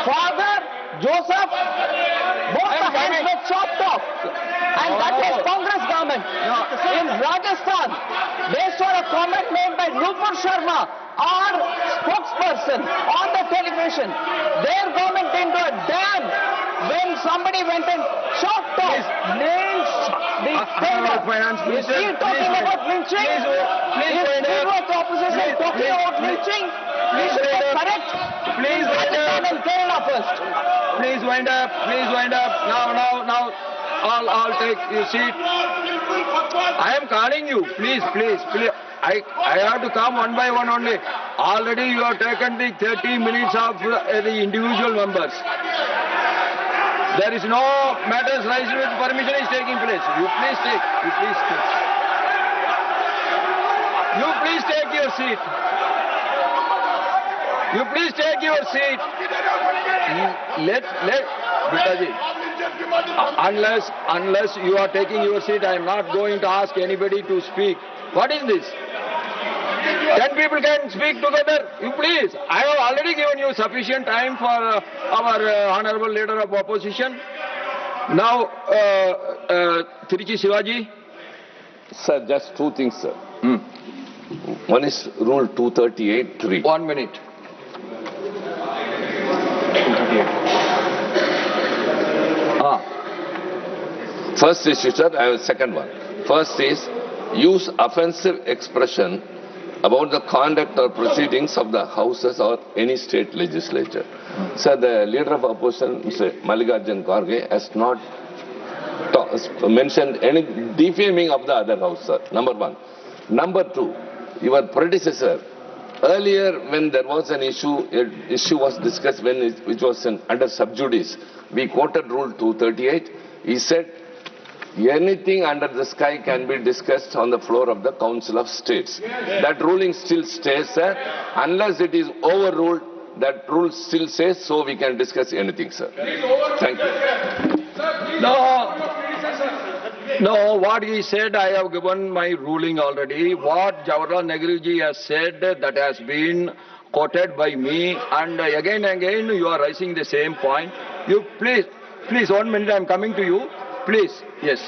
father, Joseph, both the hands were chopped off. And that is Congress government. In Rajasthan, based on a comment made by Nupur Sharma, our spokesperson on the television, their government didn't do a damn when somebody went and chopped off, lynched the tailor. Is he talking about lynching? Is the opposition talking about lynching? We should be correct. Please wind up. And Kerala first. Please wind up. Please wind up. Now. I'll take your seat. I am calling you. Please. I have to come one by one only. Already you have taken the 30 minutes of the individual members. There is no matters raised with permission is taking place. You please take your seat. You please take your seat. Let Bitaji. Unless you are taking your seat, I am not going to ask anybody to speak. What is this? 10 people can speak together. You please. I have already given you sufficient time for our honorable leader of opposition. Now, Tiruchi Shivaji. Sir, just two things, sir. One is Rule 238(3). 1 minute. First issue, sir, I have a second one. First is use offensive expression about the conduct or proceedings of the houses or any state legislature. Sir, the leader of opposition, Mr. Mallikarjun Kharge, has not mentioned any defaming of the other house, sir. Number one. Number two, your predecessor, earlier when there was an issue was discussed which was under sub judice. We quoted Rule 238. He said, anything under the sky can be discussed on the floor of the Council of States. That ruling still stays, sir. Unless it is overruled, that rule still says, so we can discuss anything, sir. Thank you. No, what he said, I have given my ruling already. What Jawaharlal Nehruji has said, that has been quoted by me, and again you are raising the same point. You please 1 minute, I am coming to you. Please, yes.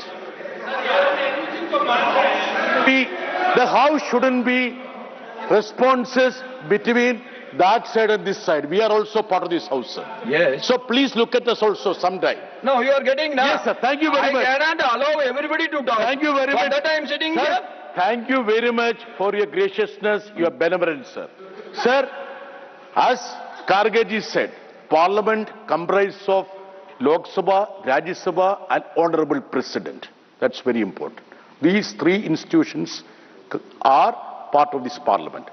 The House shouldn't be responses between that side and this side. We are also part of this House, sir. Yes. So please look at us also sometime. No, you are getting now. Yes, sir. Thank you very much. I cannot allow everybody to talk. Thank you very much. For that I am sitting sir, here. Thank you very much for your graciousness, your benevolence, sir. Sir, as Kharge said, Parliament comprises of Lok Sabha, Rajya Sabha and Honorable President. That's very important. These three institutions are part of this Parliament.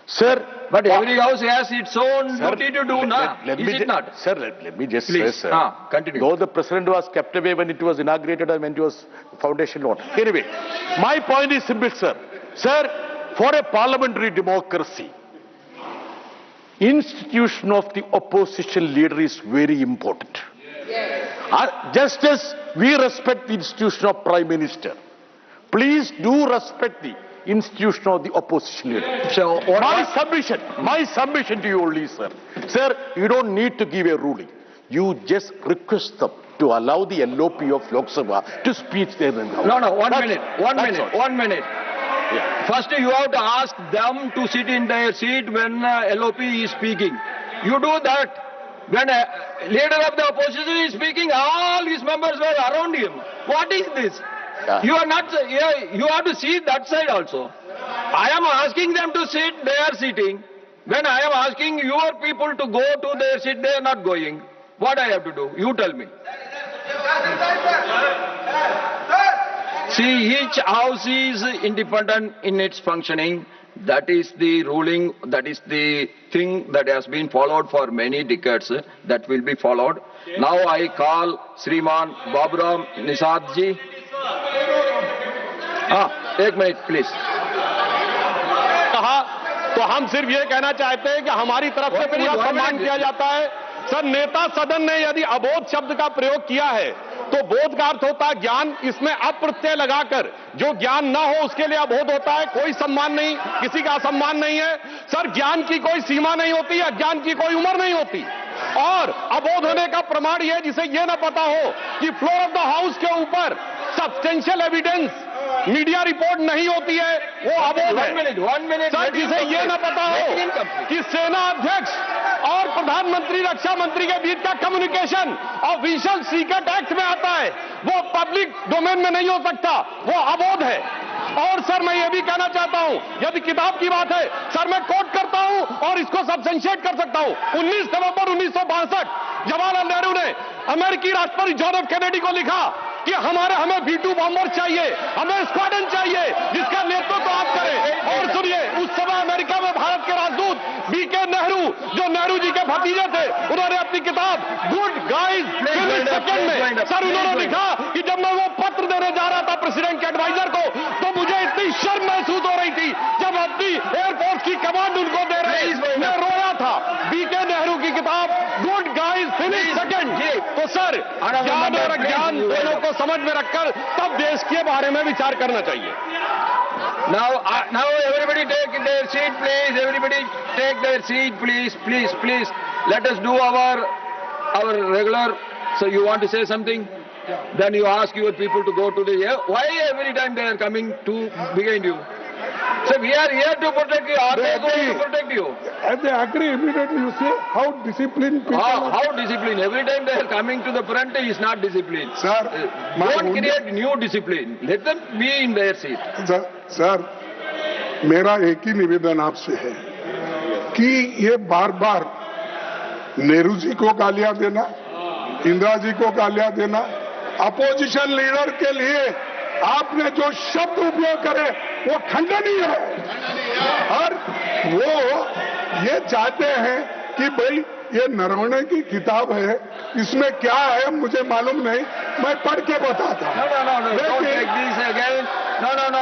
Sir, but every house has its own duty to do, na? Is it not? Sir, let me just Please, say, sir. Continue. Though the President was kept away when it was inaugurated and when it was foundation law. Anyway, my point is simple, sir. Sir, for a parliamentary democracy, institution of the opposition leader is very important. Just as we respect the institution of Prime Minister, please do respect the institution of the opposition leader. So, my submission to you only, sir. Sir, you don't need to give a ruling. You just request them to allow the LOP of Lok Sabha to speak there. No, one minute. Yeah. First, you have to ask them to sit in their seat when LOP is speaking. You do that. When a leader of the opposition is speaking, all his members were around him. What is this? Yeah. You are not. You have to see that side also. I am asking them to sit. They are sitting. When I am asking your people to go to their seat, they are not going. What I have to do? You tell me. See, each house is independent in its functioning. That is the ruling, that is the thing that has been followed for many decades, that will be followed. Now I call Sriman Baburam Nisadji. 1 minute, please. तो हम सिर्फ ये कहना चाहते हैं कि हमारी तरफ से पूरा सम्मान किया जाता है। सर, नेता सदन ने यदि अबोध शब्द का प्रयोग किया है तो बोध का अर्थ होता है ज्ञान। इसमें अप्रत्यय लगाकर जो ज्ञान ना हो उसके लिए अबोध होता है। कोई सम्मान नहीं, किसी का असम्मान नहीं है। सर, ज्ञान की कोई सीमा नहीं होती, अज्ञान की कोई उम्र नहीं होती। और ऊपर अबोध होने का प्रमाण यह जिसे यह ना पता हो कि फ्लोर ऑफ द हाउस के ऊपर सब्सटेंशियल एविडेंस मीडिया रिपोर्ट नहीं होती है, वो अबोध है। सर, जिसे यह ना पता हो कि सेना अध्यक्ष और प्रधानमंत्री रक्षा मंत्री के बीच का कम्युनिकेशन ऑफिशियल सीक्रेट एक्ट में आता है, वो पब्लिक डोमेन में नहीं हो सकता, वो अबोध है। और सर, मैं ये भी कहना चाहता हूं, यदि किताब की बात है सर, मैं कोट करता हूं और इसको सब्सटेंशिएट कर सकता हूं। 19 नवंबर 1962 जवाहरलाल नेहरू ने अमेरिकी राष्ट्रपति जॉन एफ कैनेडी को लिखा कि हमें V2 बॉम्बर चाहिए, हमें स्क्वाड्रन चाहिए जिसका नेतृत्व तो आप करें। और सुनिए, उस समय अमेरिका में भारत के राजदूत बीके नेहरू, जो नेहरू जी के भतीजे थे, उन्होंने अपनी किताब गुड गाइज सेकंड में सर उन्होंने लिखा कि जब मैं वो पत्र देने जा रहा था प्रेसिडेंट के एडवाइजर को, तो मुझे इतनी शर्म महसूस हो रही थी जब अपनी एयरफोर्स की कमांड उनको दे रही, मैं रोया था। बीके नेहरू की किताब गुड गाइज फिनिश सेकंड। तो सर, ज्ञान और अज्ञान दोनों को समझ में रखकर तब देश के बारे में विचार करना चाहिए। Now everybody take their seat, please. Everybody take their seat, please, please, please. Let us do our regular. So you want to say something? Then you ask your people to go to the. Why every time they are coming to behind you? So we are here to protect you. Are they going to protect you? And they agree immediately. You see how disciplined people are. How discipline? Every time they are coming to the front is not discipline. Sir, don't create new discipline. Let them be in their seat. Sir, मेरा एक ही निवेदन आपसे है कि ये बार बार नेहरू जी को गालियां देना, इंदिरा जी को गालियां देना, अपोजिशन लीडर के लिए आपने जो शब्द उपयोग करे वो खंडनीय है। और वो ये चाहते हैं कि भाई ये नरवणे की किताब है, इसमें क्या है मुझे मालूम नहीं, मैं पढ़ के बताता हूँ। Don't take this again. No. I'm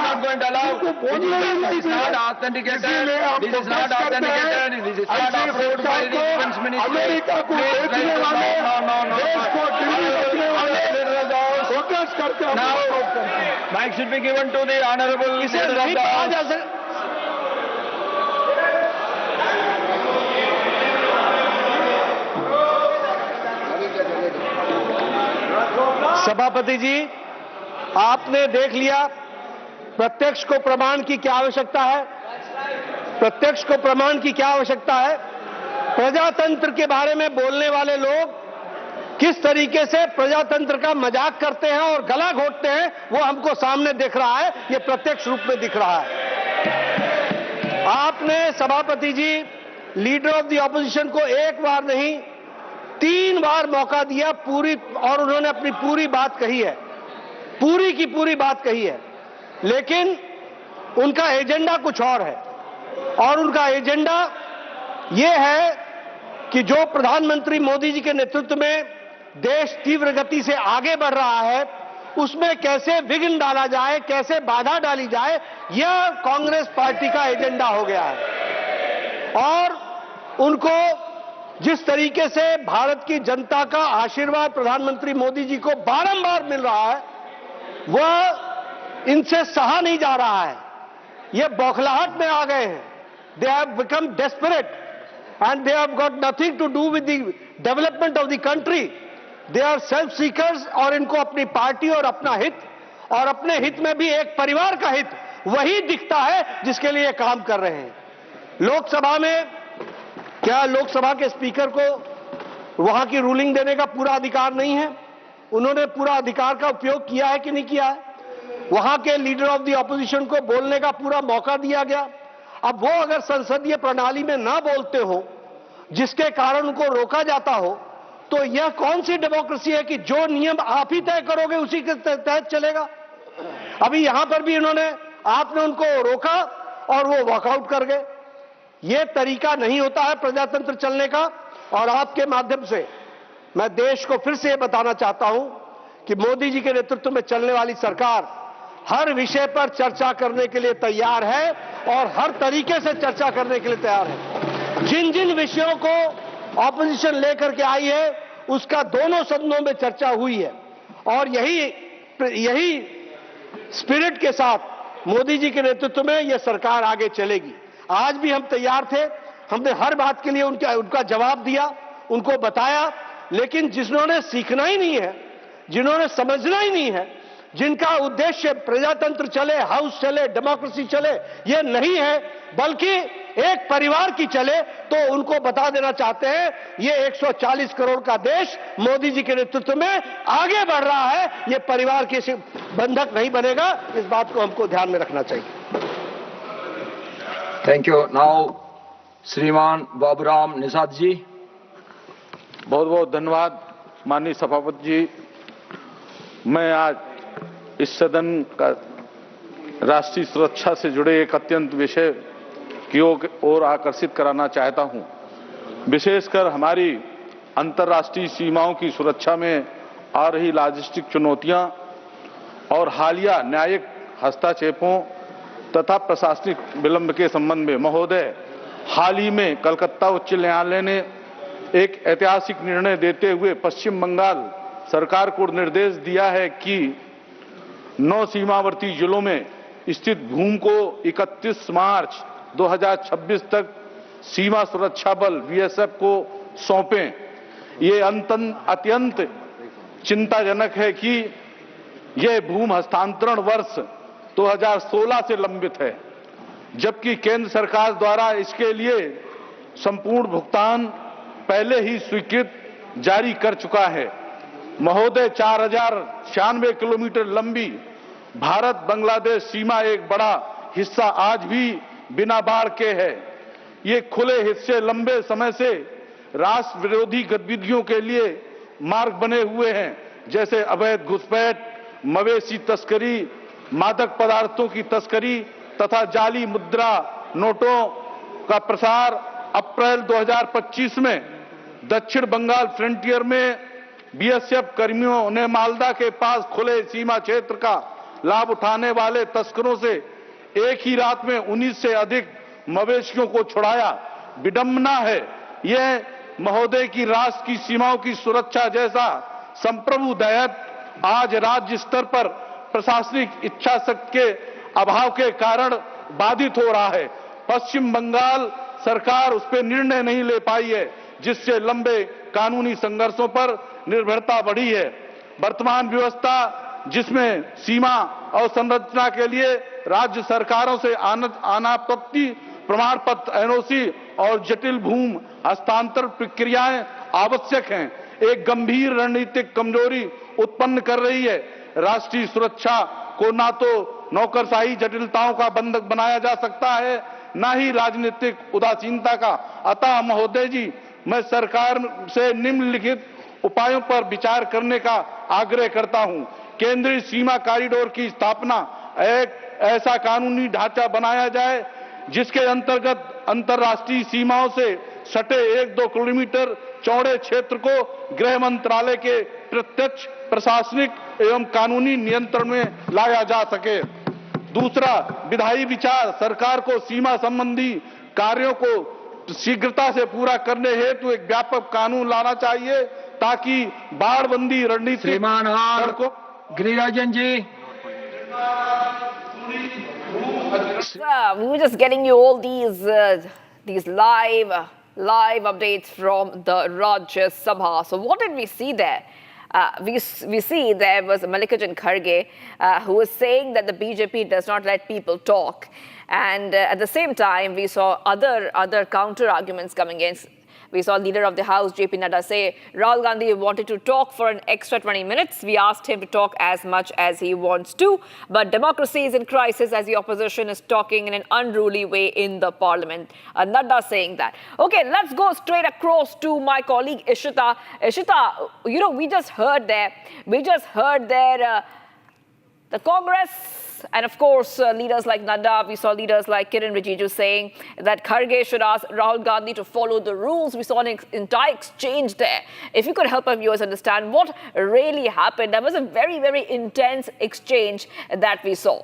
not going to allow. This is not authenticated. This is not authenticated. This is not approved by the Defense Ministry. America को बेचने वाले, देश को दिल्ली रखने वाले प्रोटेस्ट करते हैं। Now, mic should be given to the honorable leader of the House. सभापति जी, आपने देख लिया प्रत्यक्ष को प्रमाण की क्या आवश्यकता है। प्रत्यक्ष को प्रमाण की क्या आवश्यकता है। प्रजातंत्र के बारे में बोलने वाले लोग किस तरीके से प्रजातंत्र का मजाक करते हैं और गला घोटते हैं, वो हमको सामने दिख रहा है, ये प्रत्यक्ष रूप में दिख रहा है। आपने सभापति जी लीडर ऑफ द ऑपोजिशन को एक बार नहीं 3 बार मौका दिया पूरी, और उन्होंने अपनी पूरी बात कही है, पूरी की पूरी बात कही है, लेकिन उनका एजेंडा कुछ और है। और उनका एजेंडा यह है कि जो प्रधानमंत्री मोदी जी के नेतृत्व में देश तीव्र गति से आगे बढ़ रहा है, उसमें कैसे विघ्न डाला जाए, कैसे बाधा डाली जाए, यह कांग्रेस पार्टी का एजेंडा हो गया है। और उनको जिस तरीके से भारत की जनता का आशीर्वाद प्रधानमंत्री मोदी जी को बारंबार मिल रहा है, वह इनसे सहा नहीं जा रहा है। ये बौखलाहट में आ गए हैं। They have become desperate and they have got nothing to do with the development of the country. They are self seekers, और इनको अपनी पार्टी और अपना हित, और अपने हित में भी एक परिवार का हित, वही दिखता है जिसके लिए काम कर रहे हैं। लोकसभा में क्या लोकसभा के स्पीकर को वहां की रूलिंग देने का पूरा अधिकार नहीं है? उन्होंने पूरा अधिकार का उपयोग किया है कि नहीं किया है? वहां के लीडर ऑफ द ऑपोजिशन को बोलने का पूरा मौका दिया गया। अब वो अगर संसदीय प्रणाली में ना बोलते हो, जिसके कारण उनको रोका जाता हो, तो यह कौन सी डेमोक्रेसी है कि जो नियम आप ही तय करोगे उसी के तहत चलेगा? अभी यहां पर भी आपने उनको रोका और वो वॉकआउट कर गए। यह तरीका नहीं होता है प्रजातंत्र चलने का। और आपके माध्यम से मैं देश को फिर से बताना चाहता हूं कि मोदी जी के नेतृत्व में चलने वाली सरकार हर विषय पर चर्चा करने के लिए तैयार है, और हर तरीके से चर्चा करने के लिए तैयार है। जिन जिन विषयों को ऑपोजिशन लेकर के आई है, उसका दोनों सदनों में चर्चा हुई है, और यही स्पिरिट के साथ मोदी जी के नेतृत्व में यह सरकार आगे चलेगी। आज भी हम तैयार थे, हमने हर बात के लिए उनका जवाब दिया, उनको बताया, लेकिन जिन्होंने सीखना ही नहीं है, जिन्होंने समझना ही नहीं है, जिनका उद्देश्य प्रजातंत्र चले, हाउस चले, डेमोक्रेसी चले, ये नहीं है, बल्कि एक परिवार की चले, तो उनको बता देना चाहते हैं ये 140 करोड़ का देश मोदी जी के नेतृत्व में आगे बढ़ रहा है, ये परिवार के बंधक नहीं बनेगा। इस बात को हमको ध्यान में रखना चाहिए। Thank you. नाउ श्रीमान बाबूराम निषाद जी। बहुत बहुत धन्यवाद माननीय सभापति जी। मैं आज इस सदन का राष्ट्रीय सुरक्षा से जुड़े एक अत्यंत विषय की ओर आकर्षित कराना चाहता हूं। विशेषकर हमारी अंतर्राष्ट्रीय सीमाओं की सुरक्षा में आ रही लॉजिस्टिक चुनौतियां और हालिया न्यायिक हस्तक्षेपों तथा प्रशासनिक विलंब के संबंध में महोदय, हाल ही में कलकत्ता उच्च न्यायालय ने एक ऐतिहासिक निर्णय देते हुए पश्चिम बंगाल सरकार को निर्देश दिया है कि 9 सीमावर्ती जिलों में स्थित भूमि को 31 मार्च 2026 तक सीमा सुरक्षा बल बीएसएफ को सौंपें। ये अत्यंत चिंताजनक है कि यह भूमि हस्तांतरण वर्ष 2016 से लंबित है, जबकि केंद्र सरकार द्वारा इसके लिए संपूर्ण भुगतान पहले ही स्वीकृत जारी कर चुका है। महोदय, 4096 किलोमीटर लंबी भारत बांग्लादेश सीमा एक बड़ा हिस्सा आज भी बिना बाढ़ के है। ये खुले हिस्से लंबे समय से राष्ट्र विरोधी गतिविधियों के लिए मार्ग बने हुए हैं, जैसे अवैध घुसपैठ, मवेशी तस्करी, मादक पदार्थों की तस्करी तथा जाली मुद्रा नोटों का प्रसार। अप्रैल 2025 में दक्षिण बंगाल फ्रंटियर में बीएसएफ कर्मियों ने मालदा के पास खुले सीमा क्षेत्र का लाभ उठाने वाले तस्करों से एक ही रात में 19 से अधिक मवेशियों को छुड़ाया। विडंबना है यह महोदय की राष्ट्र की सीमाओं की सुरक्षा जैसा संप्रभु दायित्व आज राज्य स्तर पर प्रशासनिक इच्छा शक्ति के अभाव के कारण बाधित हो रहा है। पश्चिम बंगाल सरकार उस पर निर्णय नहीं ले पाई है, जिससे लंबे कानूनी संघर्षों पर निर्भरता बढ़ी है। वर्तमान व्यवस्था जिसमें सीमा अवसंरचना के लिए राज्य सरकारों से अनापत्ति प्रमाण पत्र, एनओसी और जटिल भूमि हस्तांतरण प्रक्रियाएं आवश्यक हैं, एक गंभीर रणनीतिक कमजोरी उत्पन्न कर रही है। राष्ट्रीय सुरक्षा को ना तो नौकरशाही जटिलताओं का बंधक बनाया जा सकता है, ना ही राजनीतिक उदासीनता का। अतः महोदय जी, मैं सरकार से निम्नलिखित उपायों पर विचार करने का आग्रह करता हूं। केंद्रीय सीमा कॉरिडोर की स्थापना, एक ऐसा कानूनी ढांचा बनाया जाए जिसके अंतर्गत अंतर्राष्ट्रीय सीमाओं से सटे 1-2 किलोमीटर चौड़े क्षेत्र को गृह मंत्रालय के प्रत्यक्ष प्रशासनिक एवं कानूनी नियंत्रण में लाया जा सके। दूसरा, विधायी विचार, सरकार को सीमा संबंधी कार्यों को शीघ्रता से पूरा करने हेतु एक व्यापक कानून लाना चाहिए, ताकि बाढ़बंदी रणनीति गिरिराजन जी। We were just getting you all these live updates from the Rajya Sabha. So what did we see there? We see there was Mallikarjun Kharge who was saying that the BJP does not let people talk, and at the same time we saw other counter arguments coming in. We saw leader of the House, JP Nadda, say Rahul Gandhi wanted to talk for an extra 20 minutes. We asked him to talk as much as he wants to. But democracy is in crisis as the opposition is talking in an unruly way in the parliament. Nadda saying that. Okay, let's go straight across to my colleague Ishita. Ishita, you know, we just heard there the Congress and of course leaders like Nadda, we saw leaders like Kiran Rijiju saying that Kharge should ask Rahul Gandhi to follow the rules. We saw an entire exchange there. If you could help our viewers understand what really happened, that was a very, very intense exchange that we saw.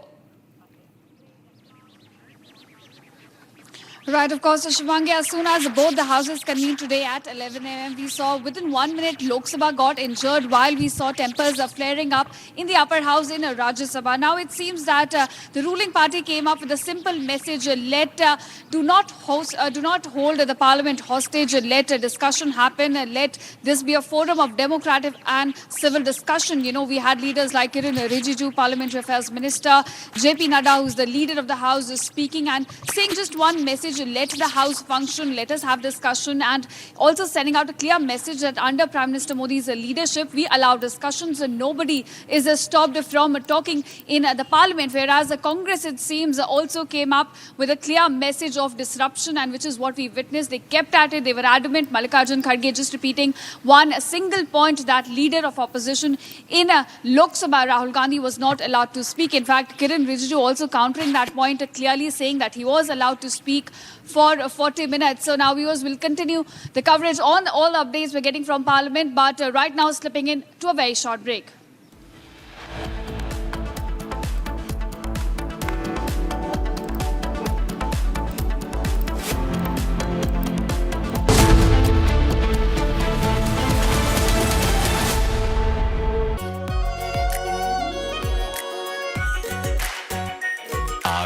Right, of course, Shivangi, as soon as both the houses convened today at 11 a.m., we saw within 1 minute Lok Sabha got injured while we saw tempers flaring up in the upper house in Rajya Sabha. Now it seems that the ruling party came up with a simple message, do not hold the parliament hostage, let a discussion happen, let this be a forum of democratic and civil discussion. You know, we had leaders like Kiran Rijiju, Parliamentary Affairs Minister, JP Nadda, who's the leader of the House, is speaking and saying just one message, let the House function, let us have discussion, and also sending out a clear message that under Prime Minister Modi's leadership, we allow discussions and nobody is stopped from talking in the Parliament, whereas the Congress, it seems, also came up with a clear message of disruption, and which is what we witnessed. They kept at it, they were adamant. Mallikarjun Kharge just repeating one single point, that leader of opposition in Lok Sabha, Rahul Gandhi, was not allowed to speak. In fact, Kiran Rijiju also countering that point, clearly saying that he was allowed to speak for 40 minutes. So now viewers will continue the coverage on all the updates we're getting from Parliament, but right now slipping in to a very short break.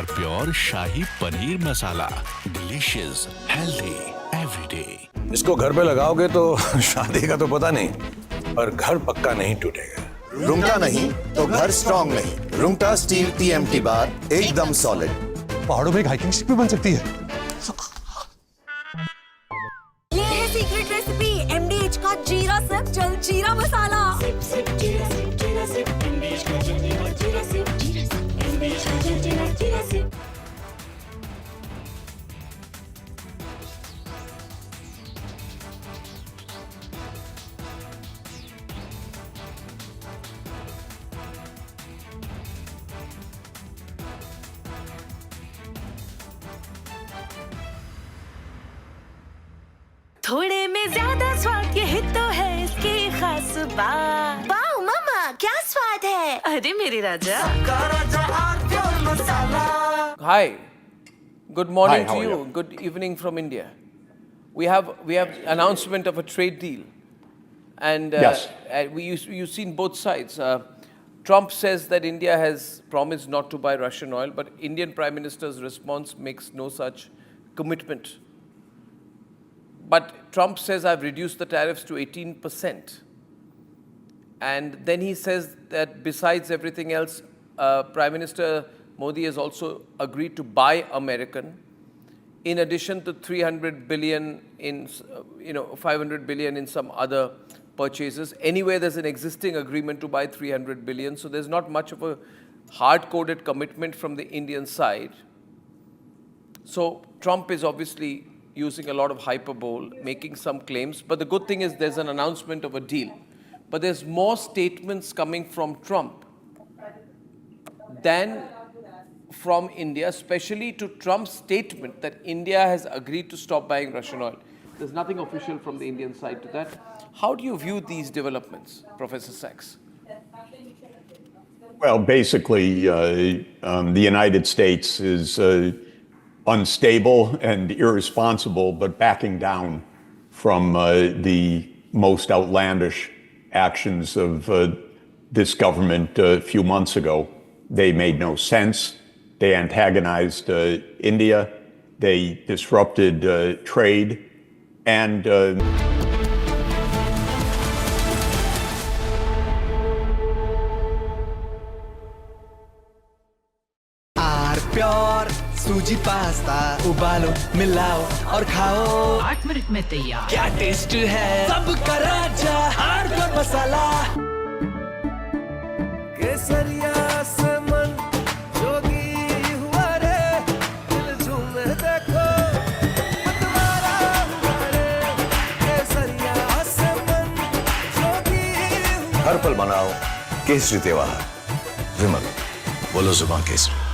Pure shahi paneer masala, delicious, healthy everyday. इसको घर पे लगाओगे तो शादी का तो पता नहीं, पर घर पक्का नहीं टूटेगा। रुंगटा नहीं तो घर स्ट्रॉन्ग नहीं। रुंगटा स्टील TMT बार एकदम सॉलिड। पहाड़ों में एक हाइकिंग स्टिक भी बन सकती है। ये है सीक्रेट रेसिपी MDH का जीरा सिप जल जीरा मसाला। सिप सिप जीरा सिप जीरा सिप MDH का जल जीरा सिप जीरा सिप MDH का जल जीरा सिप। थोड़े में ज्यादा स्वाद, यही तो है इसकी खास बात। वाओ मामा, क्या स्वाद है? अरे मेरे राजा। Hi, good morning to you. Good evening from India. We have announcement of a trade deal, and Yes. You've seen both sides. Trump says that India has promised not to buy Russian oil, but Indian Prime Minister's response makes no such commitment. But Trump says, I've reduced the tariffs to 18%. And then he says that besides everything else, Prime Minister Modi has also agreed to buy American, in addition to 300 billion in, 500 billion in some other purchases. Anyway, there's an existing agreement to buy 300 billion. So there's not much of a hard-coded commitment from the Indian side. So Trump is obviously using a lot of hyperbole, making some claims. But the good thing is there's an announcement of a deal. But there's more statements coming from Trump than from India, especially to Trump's statement that India has agreed to stop buying Russian oil. There's nothing official from the Indian side to that. How do you view these developments, Professor Sachs? Well, basically, the United States is unstable and irresponsible, but backing down from the most outlandish actions of this government a few months ago. They made no sense. They antagonized India. They disrupted trade. And pure सूजी pasta उबालो मिलाओ और खाओ 8 minute में तैयार। क्या test है सबका राजा are pure मसाला। केसरिया से मन जोगी हुआ रे, दिल झूमे देखो मतवारा हुआ रे। केसरिया से मन जोगी हुआ। हर पल मनाओ केसरी त्योहार। विमल बोलो जुबान केसरी।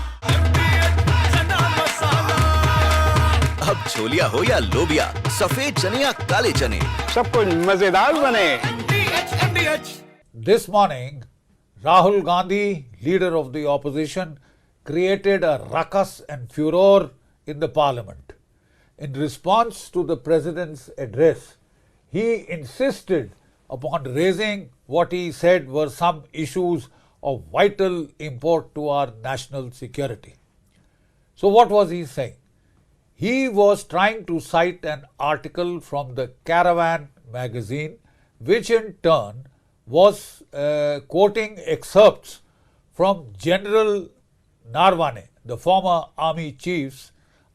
अब छोलिया हो या लोबिया, सफेद चने या काले चने, सब कुछ मजेदार बने। This morning, Rahul Gandhi, leader of the opposition, created a ruckus and furor in the parliament. in response to the President's address, he insisted upon raising what he said were some issues of vital import to our national security. So what was he saying? He was trying to cite an article from the Caravan magazine, which in turn was quoting excerpts from General Narwane, the former army chief's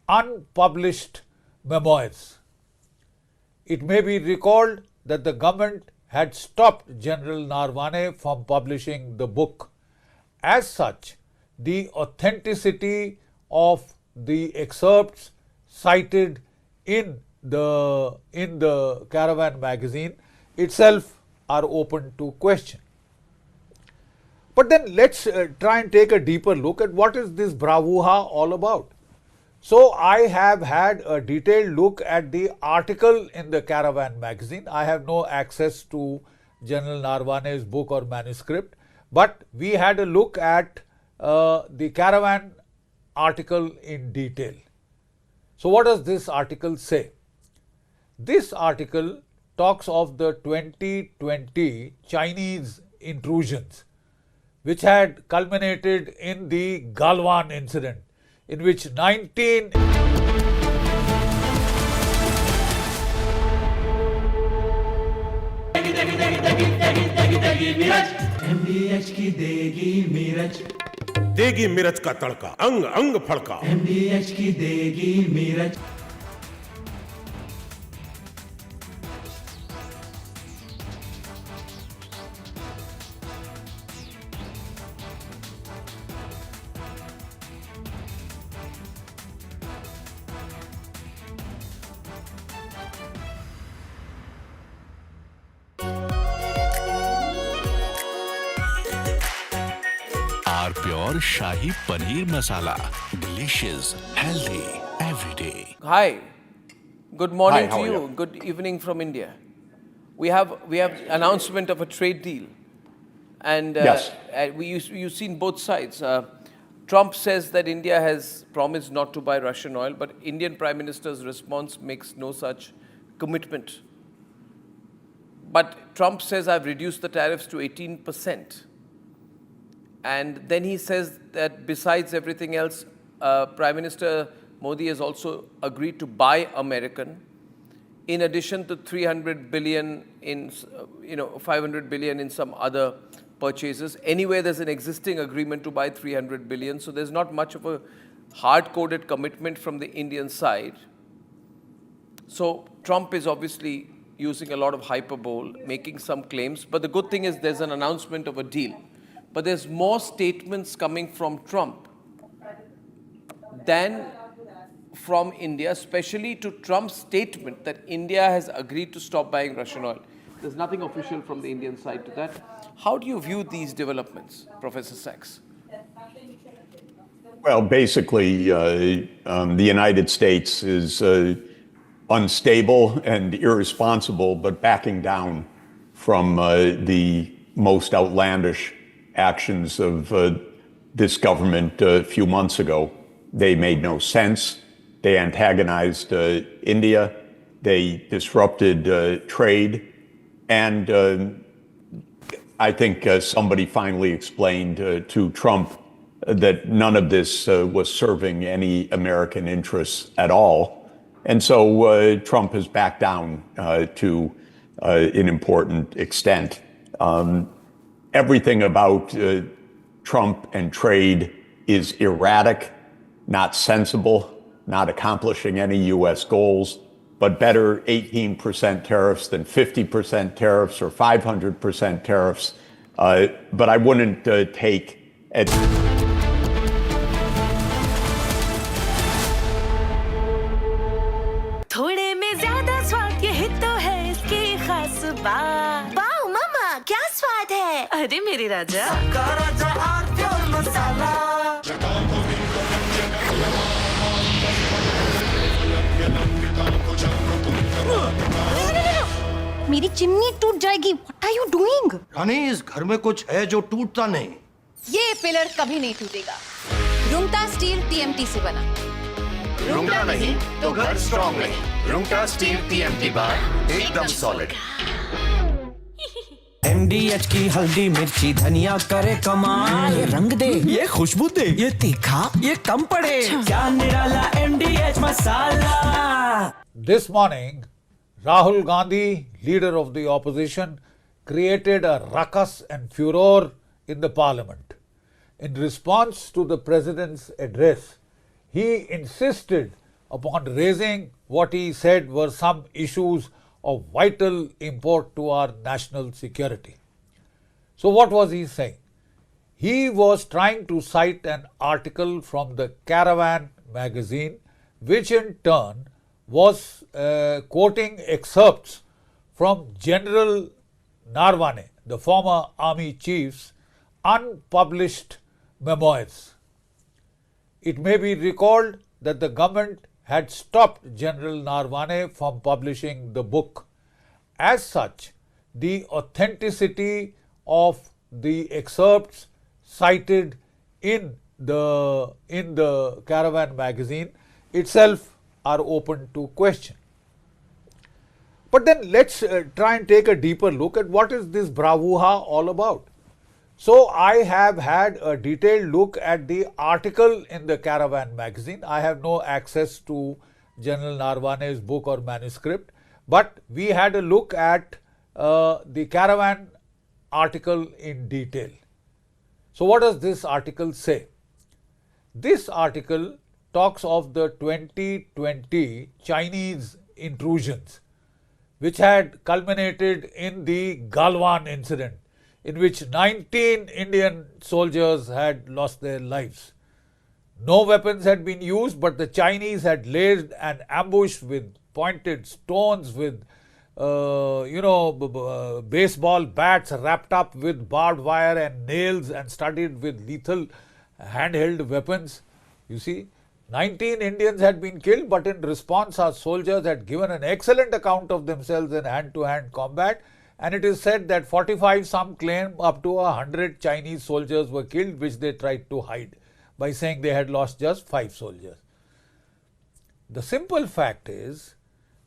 unpublished memoirs. It may be recalled that the government had stopped General Narwane from publishing the book. As such, the authenticity of the excerpts cited in the Caravan magazine itself are open to question. But then let's try and take a deeper look at what is this bravura all about. So I have had a detailed look at the article in the Caravan magazine. I have no access to General Narwane's book or manuscript, but we had a look at the Caravan article in detail. So what does this article say? This article talks of the 2020 Chinese intrusions, which had culminated in the Galwan incident, in which 19 MDH की देगी मीरज, देगी मिर्च का तड़का, अंग अंग फड़का। MDH की देगी Miraj. Pure Shahi Paneer Masala. Delicious, healthy, every day. Hi. Good morning Hi, how to are you. you? Good evening from India. We have announcement of a trade deal. And Yes. you've seen both sides. Trump says that India has promised not to buy Russian oil, but Indian Prime Minister's response makes no such commitment. But Trump says, I've reduced the tariffs to 18%. And then he says that besides everything else, Prime Minister Modi has also agreed to buy American, in addition to 300 billion in, 500 billion in some other purchases. Anyway, there's an existing agreement to buy 300 billion, so there's not much of a hard-coded commitment from the Indian side. So Trump is obviously using a lot of hyperbole, making some claims, but the good thing is there's an announcement of a deal. But there's more statements coming from Trump than from India, especially to Trump's statement that India has agreed to stop buying Russian oil. There's nothing official from the Indian side to that. How do you view these developments, Professor Sachs? Well, basically, the United States is unstable and irresponsible, but backing down from the most outlandish actions of this government a few months ago. They made no sense. They antagonized India. They disrupted trade. And I think somebody finally explained to Trump that none of this was serving any American interests at all. And so Trump has backed down to an important extent. Everything about Trump and trade is erratic, not sensible, not accomplishing any U.S. goals, but better 18% tariffs than 50% tariffs or 500% tariffs. But I wouldn't take it. थोड़े में ज्यादा स्वाद यही तो है इसकी खास बात। वाओ मामा क्या स्वाद है? अरे मेरे राजा, सबका राजा और प्योर मसाला। मेरी चिमनी टूट जाएगी। What are you doing? रानी, इस घर में कुछ है जो टूटता नहीं। ये पिलर कभी नहीं टूटेगा। रुंगटा स्टील TMT से बना। रुंगटा नहीं तो घर स्ट्रॉन्ग नहीं। रुंगटा स्टील TMT बार एकदम सॉलिड। MDH की हल्दी मिर्ची धनिया करे कमाल, ये रंग दे, ये खुशबू दे, ये तीखा, ये कम पड़े, क्या निराला MDH masala. This morning, Rahul Gandhi, leader of the opposition, created a ruckus and furor in the parliament. In response to the president's address, he insisted upon raising what he said were some issues of vital import to our national security. So what was he saying? He was trying to cite an article from the Caravan magazine, which in turn was quoting excerpts from General Narwane, the former army chief's unpublished memoirs. It may be recalled that the government had stopped General Narwane from publishing the book. As such, the authenticity of the excerpts cited in the Caravan magazine itself are open to question. But then let's try and take a deeper look at what is this bravura all about. So I have had a detailed look at the article in the Caravan magazine. I have no access to General Narwane's book or manuscript, but we had a look at the Caravan article in detail. So what does this article say? This article talks of the 2020 Chinese intrusions, which had culminated in the Galwan incident, in which 19 Indian soldiers had lost their lives. No weapons had been used, but the Chinese had laid an ambush with pointed stones, with baseball bats wrapped up with barbed wire and nails and studded with lethal handheld weapons. You see, 19 Indians had been killed, but in response our soldiers had given an excellent account of themselves in hand-to-hand combat. And it is said that 45, some claim up to 100 Chinese soldiers were killed, which they tried to hide by saying they had lost just 5 soldiers. The simple fact is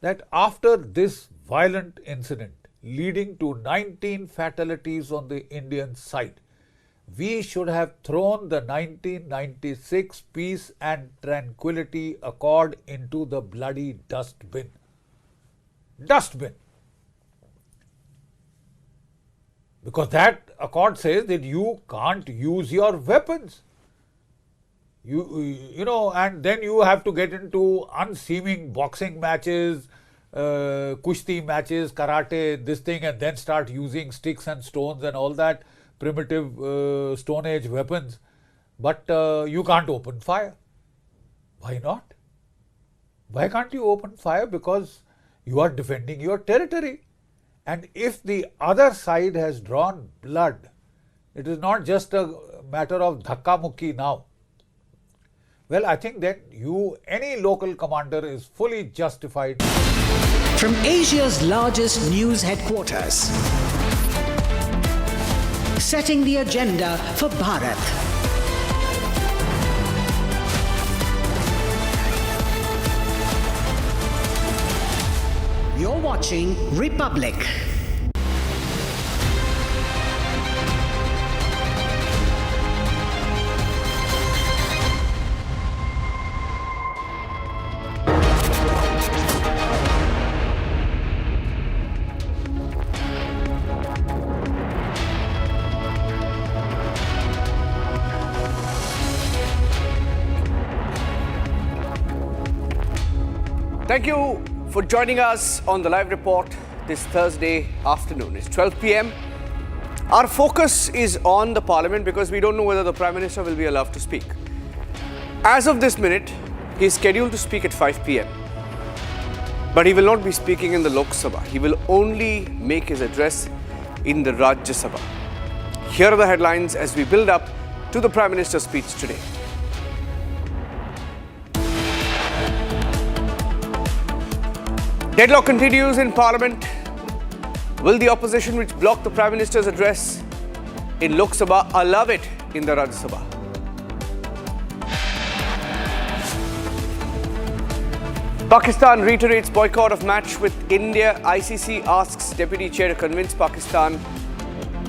that after this violent incident leading to 19 fatalities on the Indian side, we should have thrown the 1996 Peace and Tranquility Accord into the bloody dustbin. Dustbin. Because that accord says that you can't use your weapons. And then you have to get into unseeming boxing matches, kushti matches, karate, this thing, and then start using sticks and stones and all that primitive Stone Age weapons. But you can't open fire. Why not? Why can't you open fire? Because you are defending your territory. And if the other side has drawn blood, it is not just a matter of dhakka mukki now. Well, I think that any local commander is fully justified. From Asia's largest news headquarters, setting the agenda for Bharat. You're watching Republic. Thank you for joining us on the live report this Thursday afternoon. It's 12 p.m. Our focus is on the Parliament because we don't know whether the Prime Minister will be allowed to speak. As of this minute, he is scheduled to speak at 5 p.m. But he will not be speaking in the Lok Sabha. He will only make his address in the Rajya Sabha. Here are the headlines as we build up to the Prime Minister's speech today. Deadlock continues in Parliament. Will the opposition which blocked the Prime Minister's address in Lok Sabha allow it in the Rajya Sabha? Pakistan reiterates boycott of match with India. ICC asks Deputy Chair to convince Pakistan.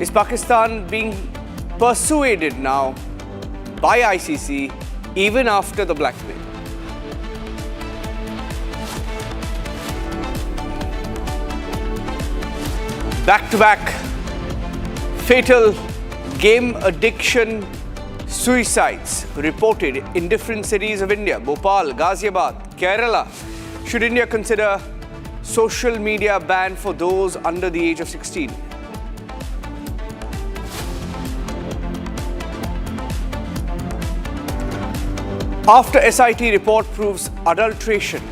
Is Pakistan being persuaded now by ICC even after the blackmail? Back-to-back fatal game addiction suicides reported in different cities of India. Bhopal, Ghaziabad, Kerala. Should India consider social media ban for those under the age of 16? After SIT report proves adulteration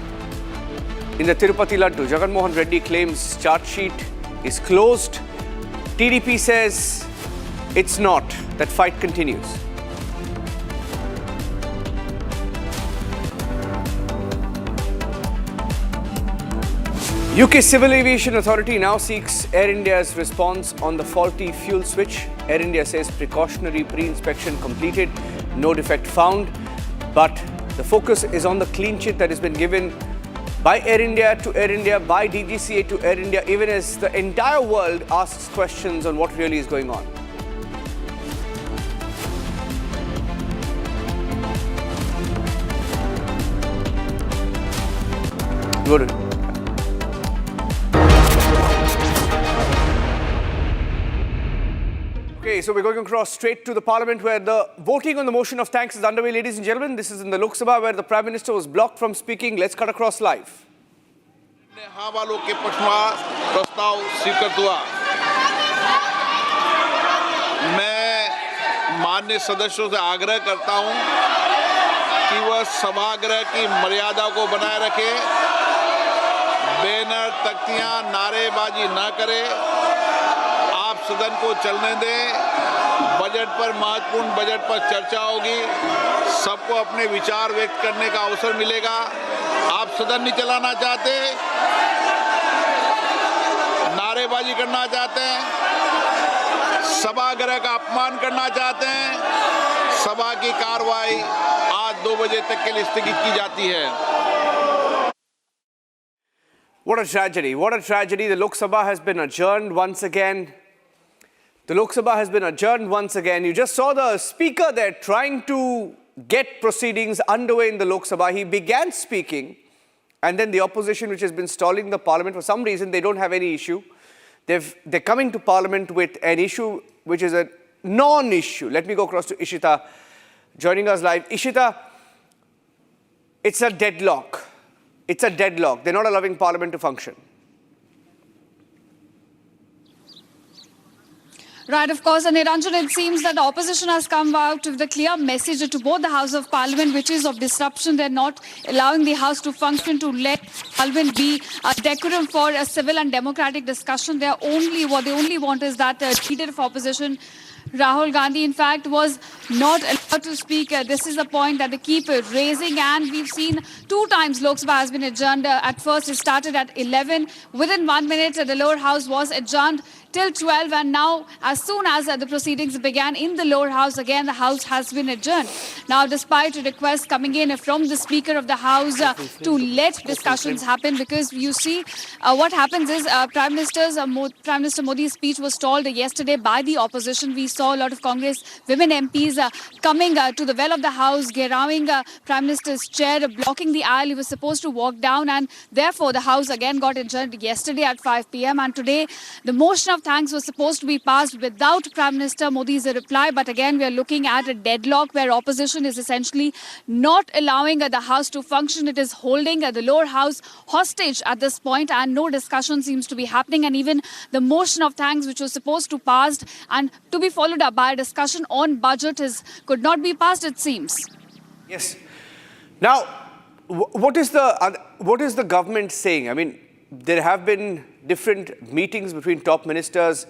in the Tirupati Laddu, Jagan Mohan Reddy claims charge sheet is closed. TDP says it's not. That fight continues. UK Civil Aviation Authority now seeks Air India's response on the faulty fuel switch. Air India says precautionary pre-inspection completed, no defect found. But the focus is on the clean sheet that has been given by Air India to Air India, by DGCA to Air India, even as the entire world asks questions on what really is going on. Go to it. Okay, so we're going across straight to the Parliament where the voting on the motion of thanks is underway, ladies and gentlemen. This is in the Lok Sabha where the Prime Minister was blocked from speaking. Let's cut across live. हाँ वालों के पक्षमा प्रस्ताव स्वीकृत हुआ। मैं माननीय सदस्यों से आग्रह करता हूं कि वह सभागृह की मर्यादा को बनाए रखे, बैनर, तख्तियां, नारेबाजी न करे, आप सदन को चलने दें। बजट पर महत्वपूर्ण बजट पर चर्चा होगी, सबको अपने विचार व्यक्त करने का अवसर मिलेगा। आप सदन नहीं चलाना चाहते, नारेबाजी करना चाहते हैं, सभागृह का अपमान करना चाहते हैं, सभा की कार्रवाई आज 2 बजे तक के लिए स्थगित की जाती है। What a tragedy. What a tragedy. The Lok Sabha has been adjourned once again. The Lok Sabha has been adjourned once again. You just saw the speaker there trying to get proceedings underway in the Lok Sabha. He began speaking, and then the opposition, which has been stalling the Parliament for some reason, they don't have any issue. They're coming to Parliament with an issue which is a non-issue. Let me go across to Ishita, joining us live. Ishita, it's a deadlock. It's a deadlock. They're not allowing Parliament to function. Right, of course, and Niranjan, it seems that the opposition has come out with a clear message to both the House of Parliament, which is of disruption. They're not allowing the House to function, to let Parliament be a decorum for a civil and democratic discussion. What they only want is that leader of opposition, Rahul Gandhi, in fact, was not allowed to speak. This is a point that they keep raising, and we've seen 2 times Lok Sabha has been adjourned. At first, it started at 11. Within 1 minute, the lower house was adjourned till 12, and now as soon as the proceedings began in the lower house, again the house has been adjourned. Now, despite requests coming in from the Speaker of the House to let discussions happen, because you see what happens is Prime Minister Modi's speech was stalled yesterday by the opposition. We saw a lot of Congress women MPs coming to the well of the House, gerawing Prime Minister's chair, blocking the aisle. He was supposed to walk down, and therefore the House again got adjourned yesterday at 5 p.m. and today the motion of thanks was supposed to be passed without Prime Minister Modi's reply. But again, we are looking at a deadlock where opposition is essentially not allowing the House to function. It is holding the lower house hostage at this point, and no discussion seems to be happening. And even the motion of thanks, which was supposed to pass and to be followed up by a discussion on budget, could not be passed, it seems. Yes. Now, what is the government saying? I mean, there have been different meetings between top ministers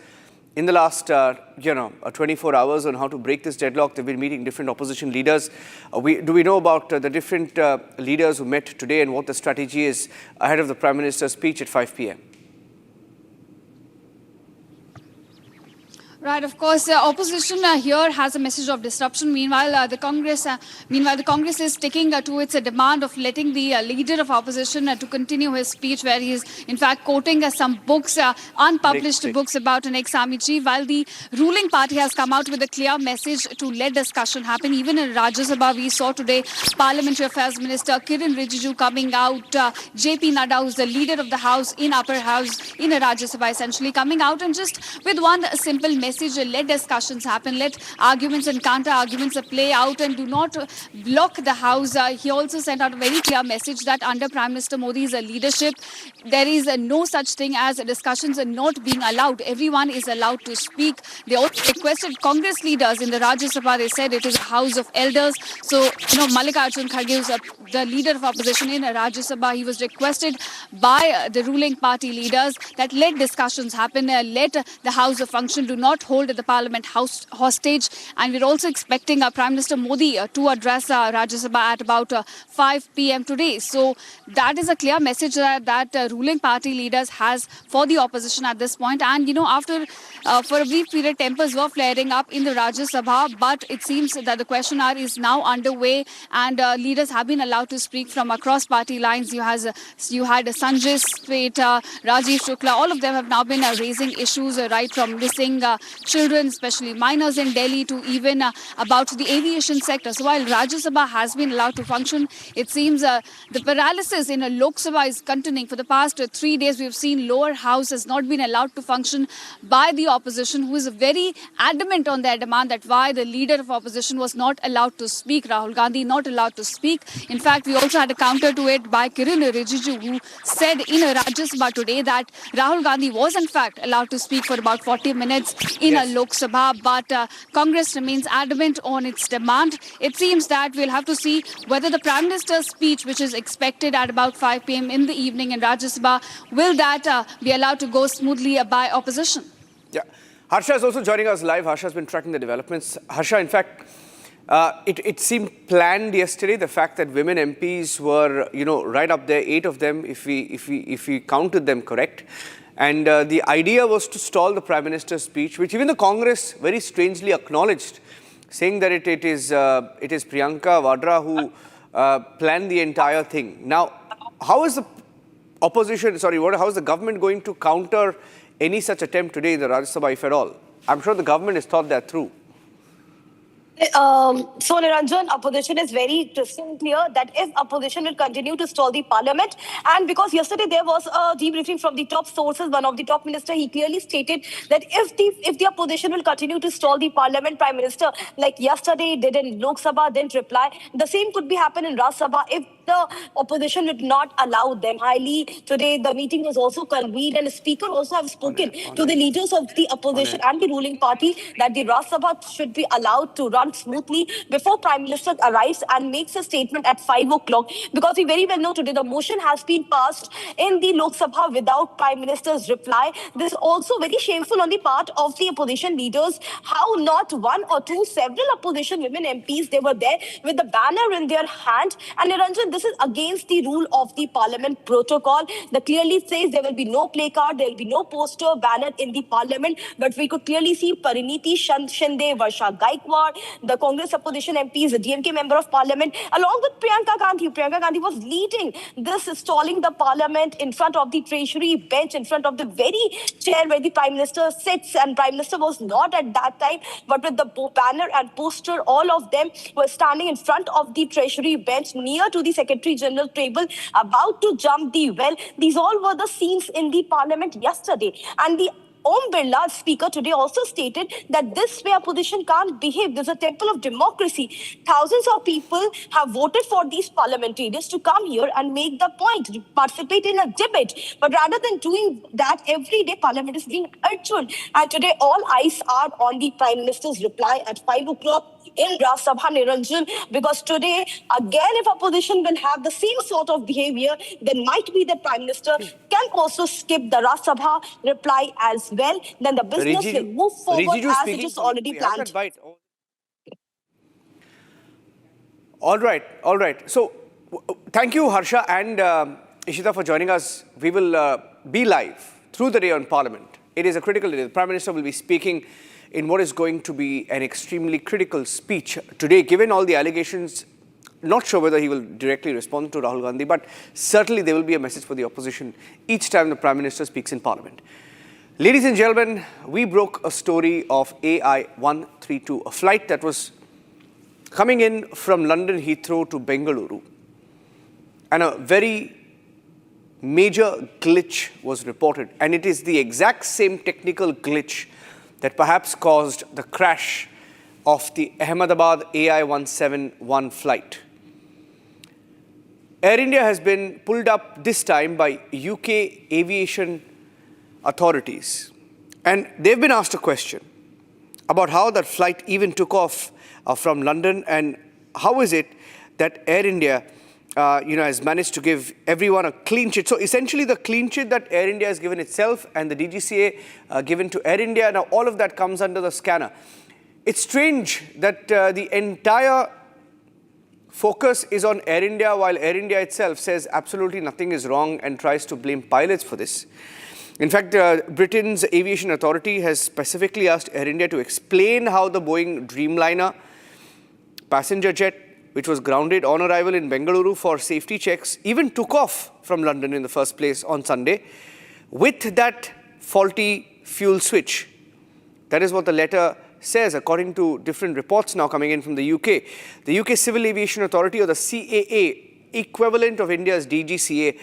in the last, 24 hours on how to break this deadlock. They've been meeting different opposition leaders. Do we know about the different leaders who met today and what the strategy is ahead of the Prime Minister's speech at 5 p.m.? Right, of course, opposition here has a message of disruption. Meanwhile, the Congress is sticking to its demand of letting the leader of opposition to continue his speech, where he is in fact quoting some books, unpublished books about an ex-army chief. While the ruling party has come out with a clear message to let discussion happen, even in Rajya Sabha, we saw today Parliamentary Affairs Minister Kiren Rijiju coming out, JP Nadda, who's the leader of the House in Upper House in Rajya Sabha, essentially coming out and just with one simple message. Let discussions happen, let arguments and counter-arguments play out and do not block the House. He also sent out a very clear message that under Prime Minister Modi's leadership, there is no such thing as discussions not being allowed. Everyone is allowed to speak. They also requested Congress leaders in the Rajya Sabha. They said it is a house of elders. So, Mallikarjun Kharge, who's the leader of opposition in Rajya Sabha, he was requested by the ruling party leaders that let discussions happen, let the House function, do not hold the Parliament House hostage. And we're also expecting Prime Minister Modi to address Rajya Sabha at about 5 p.m. today. So that is a clear message that ruling party leaders has for the opposition at this point. And, after for a brief period, tempers were flaring up in the Rajya Sabha, but it seems that the question hour is now underway and leaders have been allowed to speak from across party lines. You had Sanjay Speth, Rajiv Shukla, all of them have now been raising issues right from missing children, especially minors in Delhi, to even about the aviation sector. So while Rajya Sabha has been allowed to function, it seems the paralysis in Lok Sabha is continuing. For the past 3 days, we've seen lower house has not been allowed to function by the opposition, who is very adamant on their demand that why the leader of opposition was not allowed to speak, Rahul Gandhi, not allowed to speak. In fact, we also had a counter to it by Kiren Rijiju, who said in Rajya Sabha today that Rahul Gandhi was in fact allowed to speak for about 40 minutes in Lok Sabha, but Congress remains adamant on its demand. It seems that we'll have to see whether the Prime Minister's speech, which is expected at about 5 p.m. in the evening in Rajya Sabha, will that be allowed to go smoothly by opposition? Yeah. Harsha is also joining us live. Harsha has been tracking the developments. Harsha, in fact, it seemed planned yesterday, the fact that women MPs were, right up there, 8 of them, if we counted them correct. And the idea was to stall the Prime Minister's speech, which even the Congress very strangely acknowledged, saying that it is Priyanka Vadra who planned the entire thing. Now, how is the opposition, how is the government going to counter any such attempt today in the Rajya Sabha, if at all? I'm sure the government has thought that through. So, Niranjan, opposition is very crystal clear that if opposition will continue to stall the parliament, and because yesterday there was a debriefing from the top sources, one of the top minister, he clearly stated that if the opposition will continue to stall the parliament, Prime Minister, like yesterday did in Lok Sabha, didn't reply, the same could be happen in Rajya Sabha if the opposition would not allow them. Highly today, the meeting was also convened, and the speaker also have spoken to the leaders of the opposition and the ruling party that the Rajya Sabha should be allowed to run smoothly before Prime Minister arrives and makes a statement at 5 o'clock. Because we very well know today the motion has been passed in the Lok Sabha without Prime Minister's reply. This is also very shameful on the part of the opposition leaders. How not one or two, several opposition women MPs, they were there with the banner in their hand. And Niranjan, this is against the rule of the parliament protocol. That clearly says there will be no placard, there will be no poster, banner in the parliament. But we could clearly see Pariniti Shinde, Varsha Gaikwad, the Congress opposition MPs, the DMK member of parliament, along with Priyanka Gandhi. Priyanka Gandhi was leading this, stalling the parliament in front of the treasury bench, in front of the very chair where the Prime Minister sits. And Prime Minister was not at that time, but with the banner and poster, all of them were standing in front of the treasury bench near to the Secretary General table, about to jump the well. These all were the scenes in the parliament yesterday. And the Om Birla, speaker, today also stated that this way opposition can't behave. There's a temple of democracy. Thousands of people have voted for these parliamentarians to come here and make the point, to participate in a debate. But rather than doing that, every day parliament is being adjourned. And today all eyes are on the Prime Minister's reply at 5 o'clock in Rajya Sabha, Niranjan, because today, again, if opposition will have the same sort of behavior, then might be the Prime Minister can also skip the Rajya Sabha reply as well. Then the business will move forward as it is already planned. All right. So, thank you, Harsha and Ishita, for joining us. We will be live through the day on Parliament. It is a critical day. The Prime Minister will be speaking in what is going to be an extremely critical speech today, given all the allegations. Not sure whether he will directly respond to Rahul Gandhi, but certainly there will be a message for the opposition each time the Prime Minister speaks in Parliament. Ladies and gentlemen, we broke a story of AI-132, a flight that was coming in from London Heathrow to Bengaluru. And a very major glitch was reported. And it is the exact same technical glitch that perhaps caused the crash of the Ahmedabad AI-171 flight. Air India has been pulled up this time by UK aviation authorities. And they've been asked a question about how that flight even took off from London, and how is it that Air India has managed to give everyone a clean sheet. So essentially the clean sheet that Air India has given itself and the DGCA given to Air India, now all of that comes under the scanner. It's strange that the entire focus is on Air India, while Air India itself says absolutely nothing is wrong and tries to blame pilots for this. In fact, Britain's Aviation Authority has specifically asked Air India to explain how the Boeing Dreamliner passenger jet, which was grounded on arrival in Bengaluru for safety checks, even took off from London in the first place on Sunday with that faulty fuel switch. That is what the letter says, according to different reports now coming in from the UK. The UK Civil Aviation Authority, or the CAA, equivalent of India's DGCA,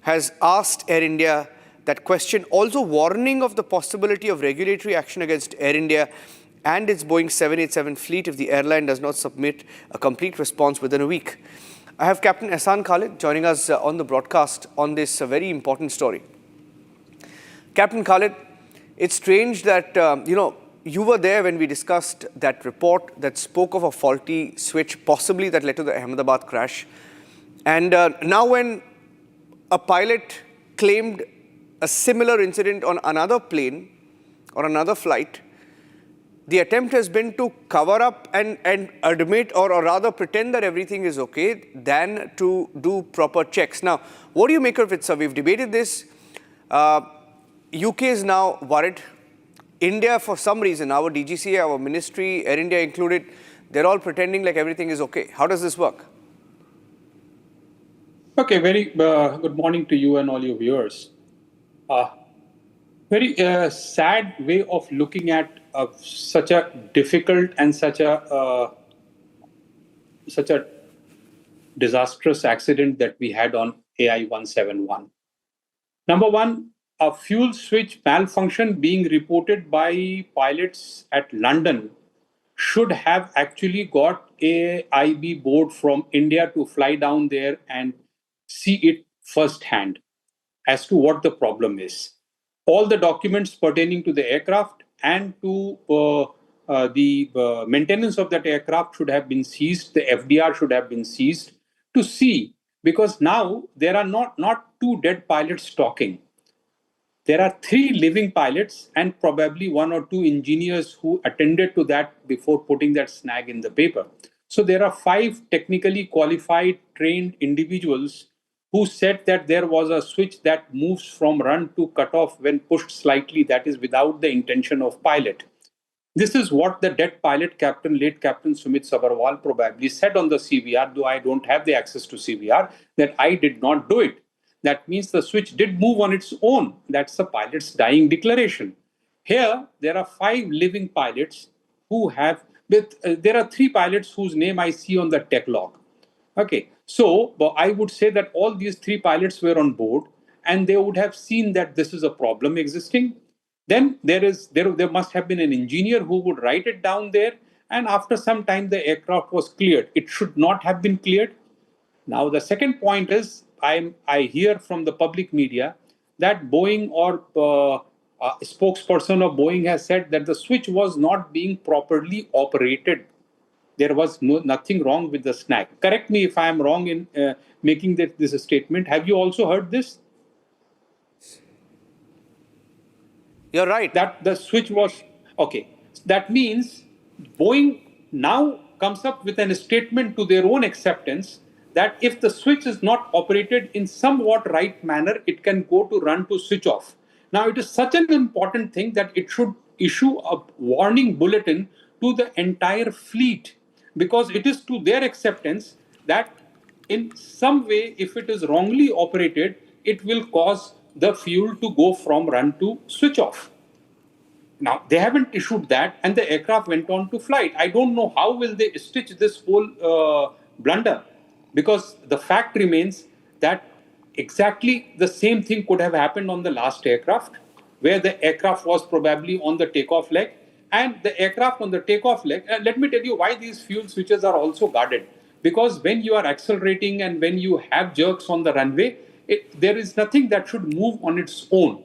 has asked Air India that question, also warning of the possibility of regulatory action against Air India and its Boeing 787 fleet if the airline does not submit a complete response within a week. I have Captain Ehsan Khalid joining us on the broadcast on this very important story. Captain Khalid, it's strange that, you were there when we discussed that report that spoke of a faulty switch, possibly that led to the Ahmedabad crash. And now when a pilot claimed a similar incident on another plane or another flight, the attempt has been to cover up and admit or rather pretend that everything is okay than to do proper checks. Now, what do you make of it, sir? We've debated this. UK is now worried. India, for some reason, our DGCA, our ministry, Air India included, they're all pretending like everything is okay. How does this work? Okay, very good morning to you and all your viewers. Very sad way of looking at such a difficult and such a disastrous accident that we had on AI-171. Number one, a fuel switch malfunction being reported by pilots at London should have actually got a IB board from India to fly down there and see it firsthand as to what the problem is. All the documents pertaining to the aircraft and to the maintenance of that aircraft should have been seized. The FDR should have been seized to see, because now there are not two dead pilots talking. There are 3 living pilots and probably 1 or 2 engineers who attended to that before putting that snag in the paper. So there are 5 technically qualified, trained individuals who said that there was a switch that moves from run to cut off when pushed slightly, that is without the intention of pilot. This is what the dead pilot captain, late Captain Sumit Sabharwal, probably said on the CVR, though I don't have the access to CVR, that I did not do it. That means the switch did move on its own. That's the pilot's dying declaration. Here, there are 5 living pilots who have, there are 3 pilots whose name I see on the tech log. Okay, so I would say that all these 3 pilots were on board and they would have seen that this is a problem existing. Then there must have been an engineer who would write it down there, and after some time the aircraft was cleared. It should not have been cleared. Now the second point is, I hear from the public media that Boeing or a spokesperson of Boeing has said that the switch was not being properly operated. There was nothing wrong with the snag. Correct me if I am wrong in making this statement. Have you also heard this? You're right. That the switch was okay. That means Boeing now comes up with a statement to their own acceptance that if the switch is not operated in somewhat right manner, it can go to run to switch off. Now, it is such an important thing that it should issue a warning bulletin to the entire fleet, because it is to their acceptance that in some way, if it is wrongly operated, it will cause the fuel to go from run to switch off. Now, they haven't issued that, and the aircraft went on to flight. I don't know how will they stitch this whole blunder, because the fact remains that exactly the same thing could have happened on the last aircraft, where the aircraft was probably on the takeoff leg, and the aircraft on the takeoff leg. Let me tell you why these fuel switches are also guarded. Because when you are accelerating and when you have jerks on the runway, there is nothing that should move on its own.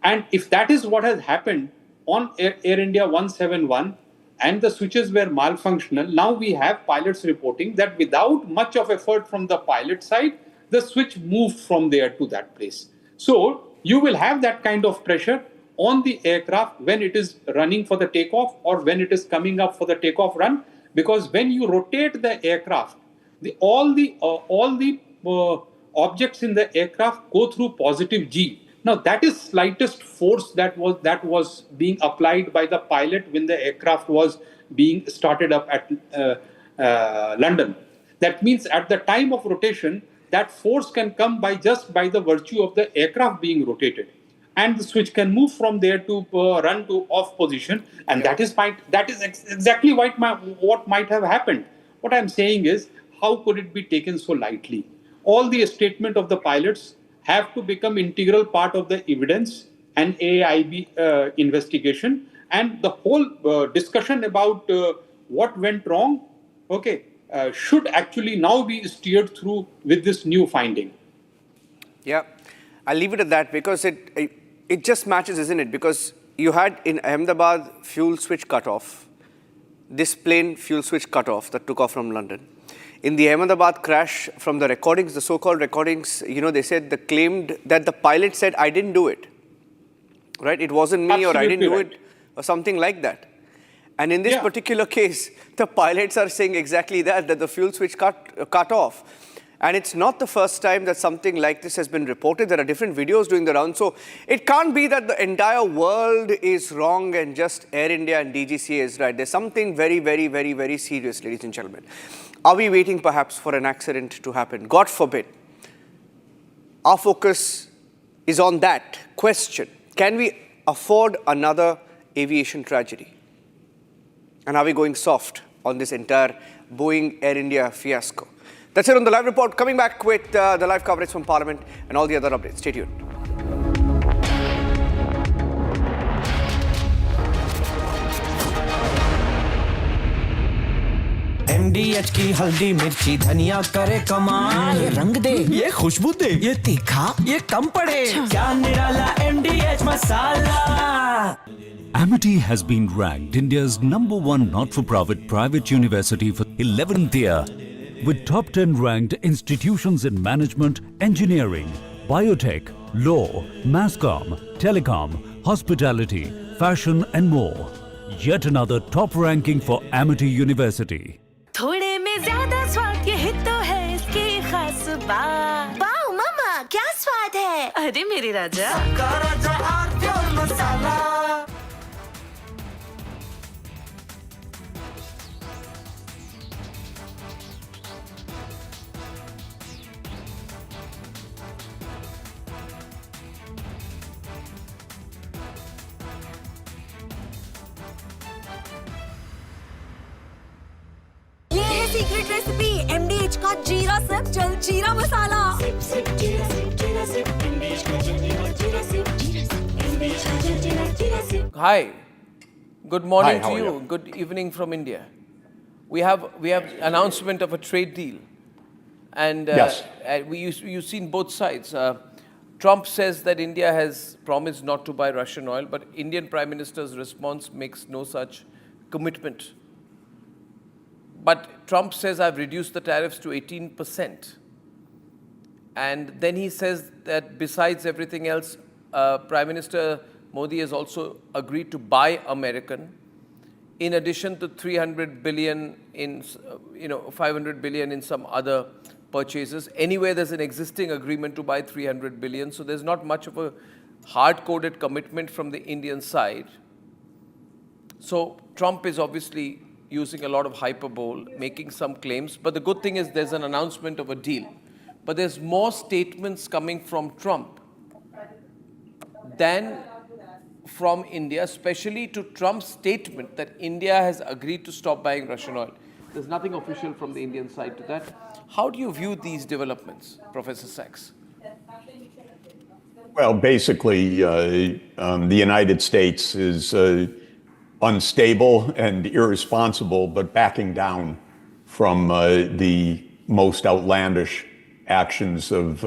And if that is what has happened on Air India 171 and the switches were malfunctional, now we have pilots reporting that without much of effort from the pilot side, the switch moved from there to that place. So you will have that kind of pressure on the aircraft when it is running for the takeoff or when it is coming up for the takeoff run, because when you rotate the aircraft, all the objects in the aircraft go through positive G. Now that is slightest force that was being applied by the pilot when the aircraft was being started up at London. That means at the time of rotation, that force can come by the virtue of the aircraft being rotated, and the switch can move from there to run to off position, and that is exactly what might have happened. What I'm saying is, how could it be taken so lightly? All the statement of the pilots have to become integral part of the evidence and AIB investigation, and the whole discussion about what went wrong, should actually now be steered through with this new finding. Yeah, I'll leave it at that, because it just matches, isn't it? Because you had in Ahmedabad fuel switch cutoff, this plane fuel switch cutoff that took off from London. In the Ahmedabad crash, from the recordings, the so-called recordings, they said, they claimed that the pilot said, I didn't do it, right? It wasn't me, or I didn't do it, or something like that. And in this particular case, the pilots are saying exactly that the fuel switch cut off. And it's not the first time that something like this has been reported. There are different videos doing the round. So it can't be that the entire world is wrong and just Air India and DGCA is right. There's something very, very, very, very serious, ladies and gentlemen. Are we waiting perhaps for an accident to happen? God forbid. Our focus is on that question. Can we afford another aviation tragedy? And are we going soft on this entire Boeing Air India fiasco? That's it on the live report. Coming back with the live coverage from Parliament and all the other updates. Stay tuned. MDH की हल्दी मिर्ची धनिया करे कमाल, ये रंग दे, ये खुशबू दे, ये तीखा, ये कम पड़े, क्या निराला MDH masala. Amity has been ranked India's #1 not-for-profit private university for 11th year, with top 10 ranked institutions in management, engineering, biotech, law, mass-comm, telecom, hospitality, fashion and more. Yet another top ranking for Amity University. थोड़े में ज्यादा स्वाद, ये तो है इसकी खास बात. वाओ मामा, क्या स्वाद है? अरे मेरे राजा, सबका राजा आर्थिक मसाला. सीक्रेट रेसिपी MDH का जीरा सिप जल जीरा मसाला. सिप सिप जीरा सिप MDH का जल जीरा सिप MDH का जल जीरा SIP. Hi, good morning Hi, how to are you. you? Good evening from India. We have announcement of a trade deal, and Yes. you've seen both sides. Trump says that India has promised not to buy Russian oil, but Indian Prime Minister's response makes no such commitment. But Trump says, I've reduced the tariffs to 18%. And then he says that besides everything else, Prime Minister Modi has also agreed to buy American, in addition to 300 billion in, 500 billion in some other purchases. Anyway, there's an existing agreement to buy 300 billion. So there's not much of a hard-coded commitment from the Indian side. So Trump is obviously using a lot of hyperbole, making some claims. But the good thing is there's an announcement of a deal. But there's more statements coming from Trump than from India, especially to Trump's statement that India has agreed to stop buying Russian oil. There's nothing official from the Indian side to that. How do you view these developments, Professor Sachs? Well, basically, the United States is unstable and irresponsible, but backing down from the most outlandish actions of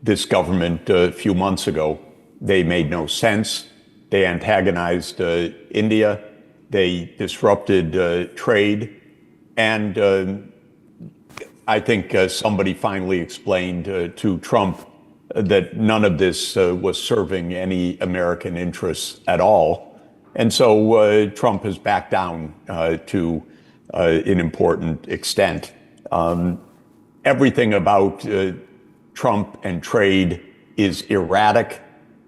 this government a few months ago. They made no sense. They antagonized India. They disrupted trade. And I think somebody finally explained to Trump that none of this was serving any American interests at all. And so Trump has backed down to an important extent. Everything about Trump and trade is erratic,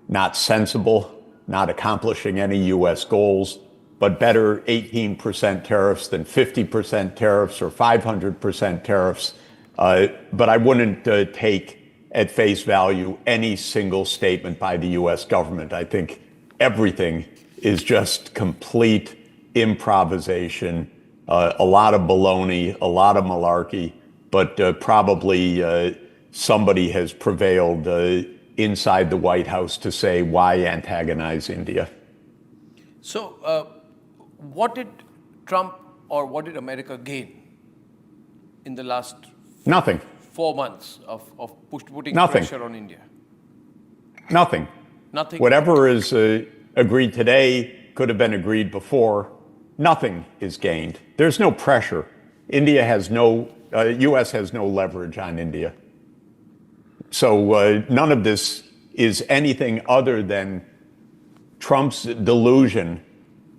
not sensible, not accomplishing any U.S. goals, but better 18% tariffs than 50% tariffs or 500% tariffs. But I wouldn't take at face value any single statement by the U.S. government. I think everything is just complete improvisation, a lot of baloney, a lot of malarkey, but probably somebody has prevailed inside the White House to say, why antagonize India? So what did Trump or what did America gain in the last Nothing. 4 months of putting Nothing. pressure on India? Nothing. Nothing. Whatever is agreed today could have been agreed before. Nothing is gained. There's no pressure. India has no, U.S. has no leverage on India. So none of this is anything other than Trump's delusion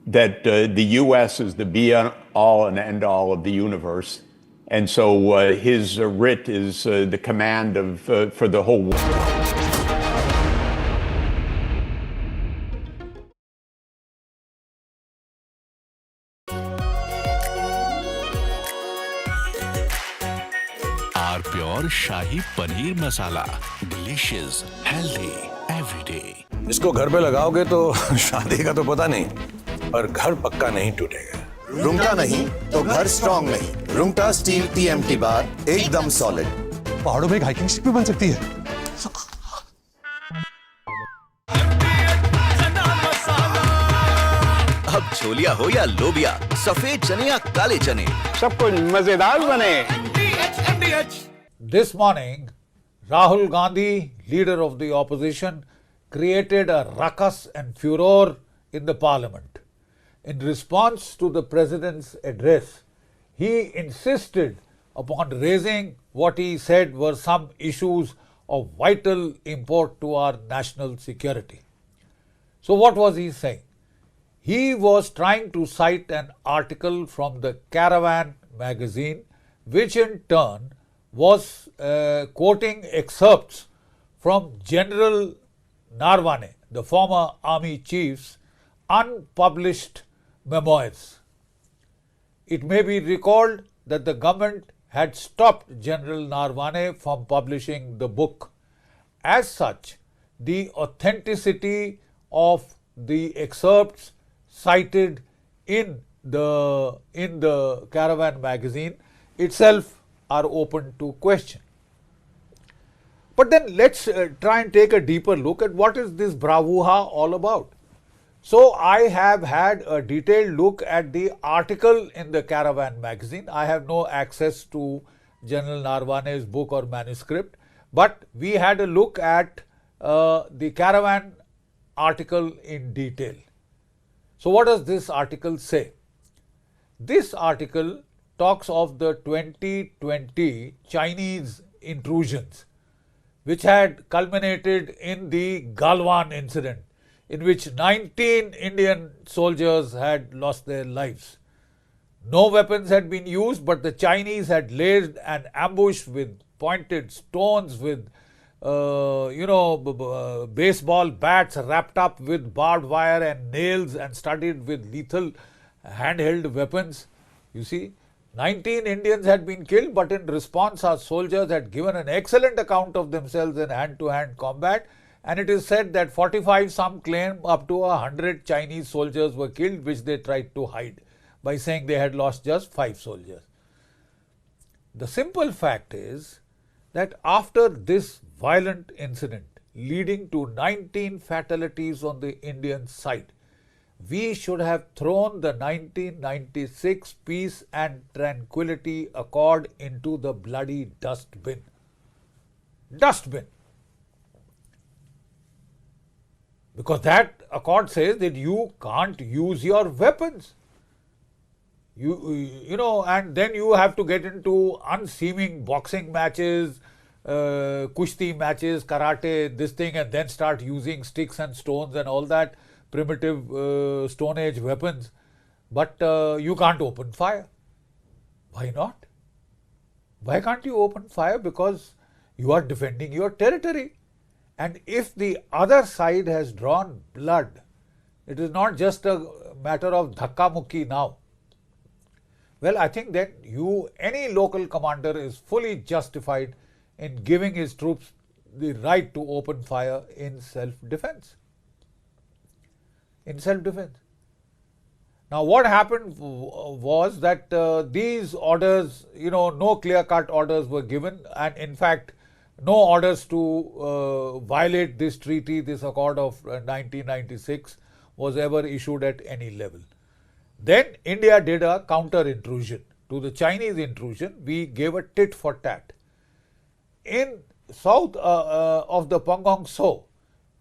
that the U.S. is the be-all and end-all of the universe. And so his writ is the command of for the whole world. Our pure shahi paneer masala, delicious, healthy, everyday. इसको घर पे लगाओगे तो शादी का तो पता नहीं, पर घर पक्का नहीं टूटेगा। रुंगटा नहीं तो घर स्ट्रॉन्ग नहीं। रुंगटा स्टील टीएमटी बार एकदम सॉलिड। पहाड़ों में एक हाइकिंग शिप भी बन सकती है। अब छोलिया हो या लोबिया, सफेद चने या काले चने, सब कुछ मजेदार बने। This morning, Rahul Gandhi, leader of the opposition, created a ruckus and furor in the parliament. In response to the president's address, he insisted upon raising what he said were some issues of vital import to our national security. So what was he saying? He was trying to cite an article from the Caravan magazine, which in turn was quoting excerpts from General Narwane, the former army chief's unpublished memoirs. It may be recalled that the government had stopped General Narwane from publishing the book. As such, the authenticity of the excerpts cited in the Caravan magazine itself are open to question. But then let's try and take a deeper look at what is this bravura all about. So I have had a detailed look at the article in the Caravan magazine. I have no access to General Narwane's book or manuscript, but we had a look at the Caravan article in detail. So what does this article say? This article talks of the 2020 Chinese intrusions, which had culminated in the Galwan incident, in which 19 Indian soldiers had lost their lives. No weapons had been used, but the Chinese had laid an ambush with pointed stones, with baseball bats wrapped up with barbed wire and nails and studded with lethal handheld weapons. You see, 19 Indians had been killed, but in response our soldiers had given an excellent account of themselves in hand-to-hand combat, and it is said that 45, some claim up to 100 Chinese soldiers were killed, which they tried to hide by saying they had lost just 5 soldiers. The simple fact is that after this violent incident leading to 19 fatalities on the Indian side, we should have thrown the 1996 Peace and Tranquility Accord into the bloody dustbin. Dustbin. Because that accord says that you can't use your weapons. And then you have to get into unseeming boxing matches, kushti matches, karate, this thing, and then start using sticks and stones and all that primitive Stone Age weapons. But you can't open fire. Why not? Why can't you open fire? Because you are defending your territory. And if the other side has drawn blood, it is not just a matter of dhakka mukki now. Well, I think that any local commander is fully justified in giving his troops the right to open fire in self-defense. Now, what happened was that these orders, no clear-cut orders were given, and in fact, no orders to violate this treaty, this accord of 1996 was ever issued at any level. Then India did a counter-intrusion to the Chinese intrusion. We gave a tit for tat. In south of the Pangong Tso,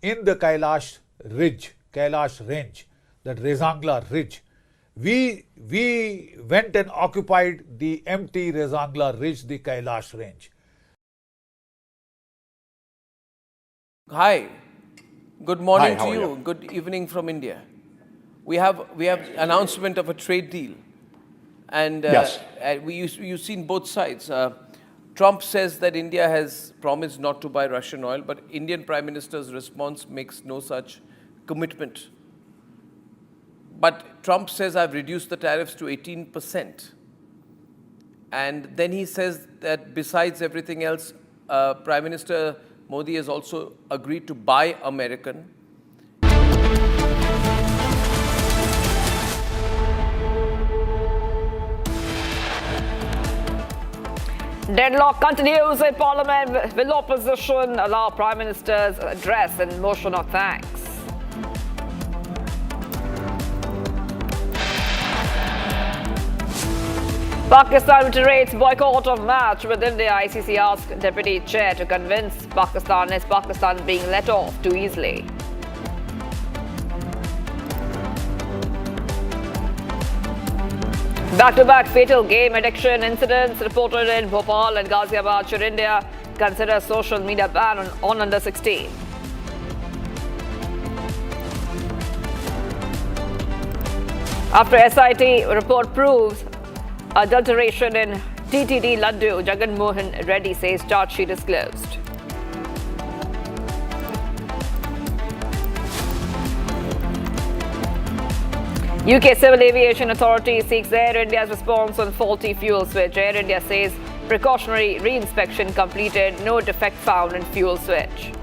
in the Kailash range, that Rezangla ridge, we went and occupied the empty Rezangla ridge, the Kailash range. Hi, good morning Hi, to how are you. Good evening from India. We have announcement of a trade deal, and Yes. you've seen both sides. Trump says that India has promised not to buy Russian oil, but Indian Prime Minister's response makes no such commitment. But Trump says, I've reduced the tariffs to 18%. And then he says that besides everything else, Prime Minister Modi has also agreed to buy American. Deadlock continues in Parliament. Will opposition allow Prime Minister's address and motion of thanks? Pakistan reiterates boycott of match with India. ICC asked Deputy Chair to convince Pakistan. Is Pakistan being let off too easily? Back-to-back fatal game addiction incidents reported in Bhopal and Ghaziabad. Should India consider social media ban on under 16? After SIT report proves adulteration in TTD Laddu, Jagan Mohan Reddy says charge sheet is closed. UK Civil Aviation Authority seeks Air India's response on faulty fuel switch. Air India says precautionary re-inspection completed, no defect found in fuel switch.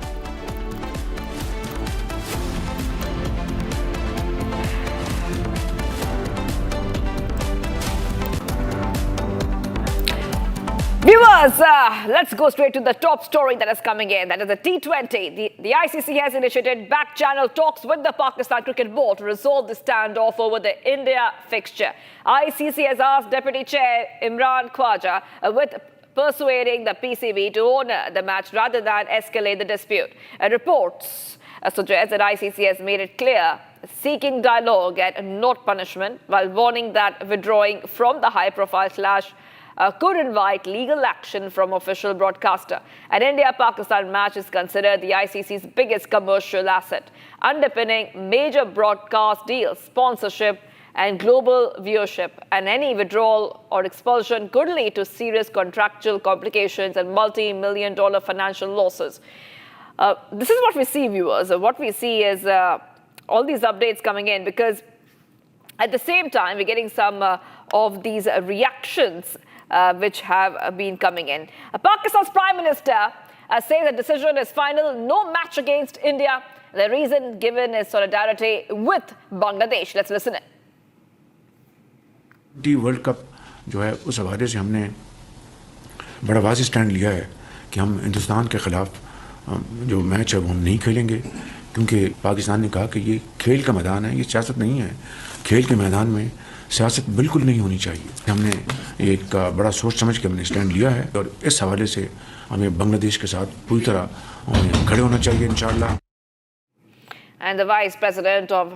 Viewers, let's go straight to the top story that is coming in. That is the T20. The ICC has initiated back-channel talks with the Pakistan Cricket Board to resolve the standoff over the India fixture. ICC has asked Deputy Chair Imran Khwaja with persuading the PCB to honour the match rather than escalate the dispute. Reports suggest that ICC has made it clear seeking dialogue and not punishment, while warning that withdrawing from the high-profile clash could invite legal action from official broadcaster. An India-Pakistan match is considered the ICC's biggest commercial asset, underpinning major broadcast deals, sponsorship and global viewership, and any withdrawal or expulsion could lead to serious contractual complications and multi-million-dollar financial losses. This is what we see, viewers. What we see is all these updates coming in, because at the same time, we're getting some of these reactions which have been coming in. Pakistan's Prime Minister says the decision is final, no match against India. The reason given is solidarity with Bangladesh. Let's listen in. World cup जो है उस हवाले से हमने बड़ा वाज़ेह stand लिया है कि हम हिंदुस्तान के ख़िलाफ़ जो मैच है वो हम नहीं खेलेंगे, क्योंकि पाकिस्तान ने कहा कि ये खेल का मैदान है, ये सियासत नहीं है। खेल के मैदान में सियासत बिल्कुल नहीं होनी चाहिए। हमने एक बड़ा सोच समझ के हमने स्टैंड लिया है और इस हवाले से हमें बांग्लादेश के साथ पूरी तरह खड़े होना चाहिए इंशाअल्लाह। And the Vice President of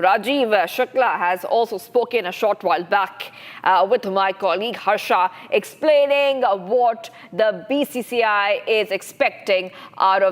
Rajiv Shukla has also spoken a short while back with my colleague Harsha, explaining what the BCCI is expecting out of